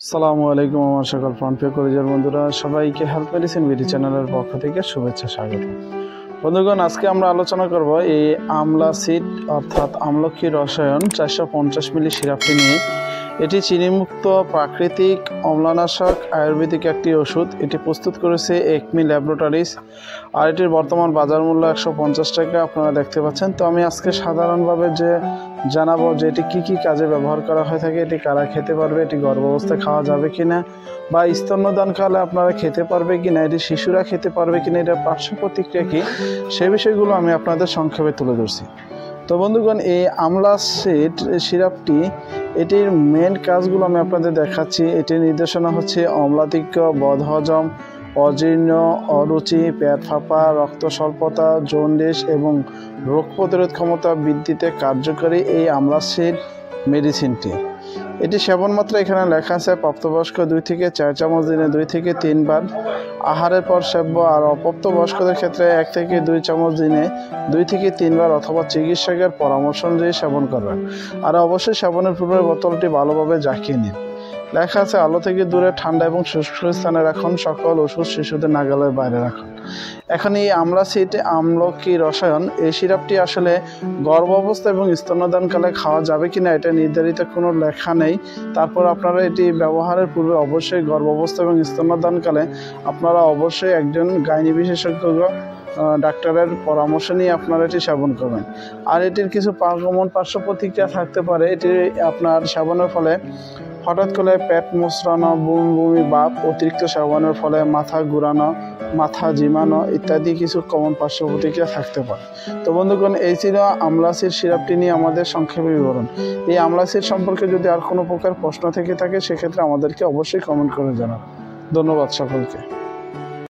আসসালামু আলাইকুম আমার সকল প্রাণপ্রিয় কলেজের বন্ধুরা, সবাইকে হেলথ মেডিসিন বিডি চ্যানেলের পক্ষ থেকে শুভেচ্ছা স্বাগত। বন্ধুগণ, আজকে আমরা আলোচনা করব এই আমলা সিড অর্থাৎ আমলকি রসায়ন 450 মিলি সিরাপটি নিয়ে। এটি চিনিমুক্ত প্রাকৃতিক অম্লনাশক আয়ুর্বেদিক একটি ওষুধ। এটি প্রস্তুত করেছে একমি ল্যাবরেটরিজ আর এটির বর্তমান বাজার মূল্য 150 টাকা আপনারা দেখতে পাচ্ছেন। তো আমি আজকে সাধারণভাবে জানাবো যে এটি কী কাজে ব্যবহার করা হয়ে থাকে, এটি কারা খেতে পারবে, এটি গর্ভাবস্থায় খাওয়া যাবে কিনা বা স্তন্যদানকালে আপনারা খেতে পারবে কিনা, এটি শিশুরা খেতে পারবে কিনা, এটার পার্শ্ব প্রতিক্রিয়া কী, সেই বিষয়গুলো আমি আপনাদের সংক্ষেপে তুলে ধরছি। তো বন্ধুগণ, এই আমলা সিড সিরাপটি এটির মেন কাজগুলো আমি আপনাদের দেখাচ্ছি। এটির নির্দেশনা হচ্ছে অম্লাতিক্য, বদহজম, অজীর্ণ, অরুচি, পেট ফাঁপা, রক্ত স্বল্পতা, জন্ডিস এবং রোগ প্রতিরোধ ক্ষমতা বৃদ্ধিতে কার্যকরী এই আমলা সিড মেডিসিনটি। এটি সেবন মাত্রা এখানে লেখা আছে প্রাপ্তবয়স্ক 2 থেকে 4 চামচ দিনে 2 থেকে 3 বার আহারের পর সেব্য, আর অপ্রাপ্তবয়স্কদের ক্ষেত্রে 1 থেকে 2 চামচ দিনে 2 থেকে 3 বার অথবা চিকিৎসকের পরামর্শ অনুযায়ী সেবন করবেন। আর অবশ্যই সেবনের পূর্বে বোতলটি ভালোভাবে জাকিয়ে নিন। লেখা আছে আলো থেকে দূরে, ঠান্ডা এবং শুষ্ক স্থানে রাখুন, সকল ওষুধ শিশুদের নাগালের বাইরে রাখুন। এখন এই আমলা সিড আমলকি রসায়ন এই সিরাপটি আসলে গর্ভাবস্থা এবং স্তন্যদানকালে খাওয়া যাবে কিনা এটা নির্ধারিত কোনো লেখা নেই। তারপর আপনারা এটি ব্যবহারের পূর্বে অবশ্যই গর্ভাবস্থা এবং স্তন্যদানকালে আপনারা অবশ্যই একজন গাইনি বিশেষজ্ঞ ডাক্তারের পরামর্শ নিয়ে আপনারা এটি সেবন করবেন। আর এটির কিছু পার্শ্ব প্রতিক্রিয়া থাকতে পারে। এটি আপনার সেবনের ফলে হঠাৎ করে পেট মোচড়ানো, বমি ভাব, অতিরিক্ত সেবনের ফলে মাথা ঘুরানো, মাথা ঝিমানো ইত্যাদি কিছু কমন পার্শ্ব প্রতিক্রিয়া থাকতে পারে। তো বন্ধুগণ, এই ছিল আমলা সিড সিরাপটি নিয়ে আমাদের সংক্ষেপে বিবরণ। এই আমলা সিড সম্পর্কে যদি আর কোনো প্রকার প্রশ্ন থেকে থাকে সেক্ষেত্রে আমাদেরকে অবশ্যই কমেন্ট করে জানান। ধন্যবাদ সকলকে।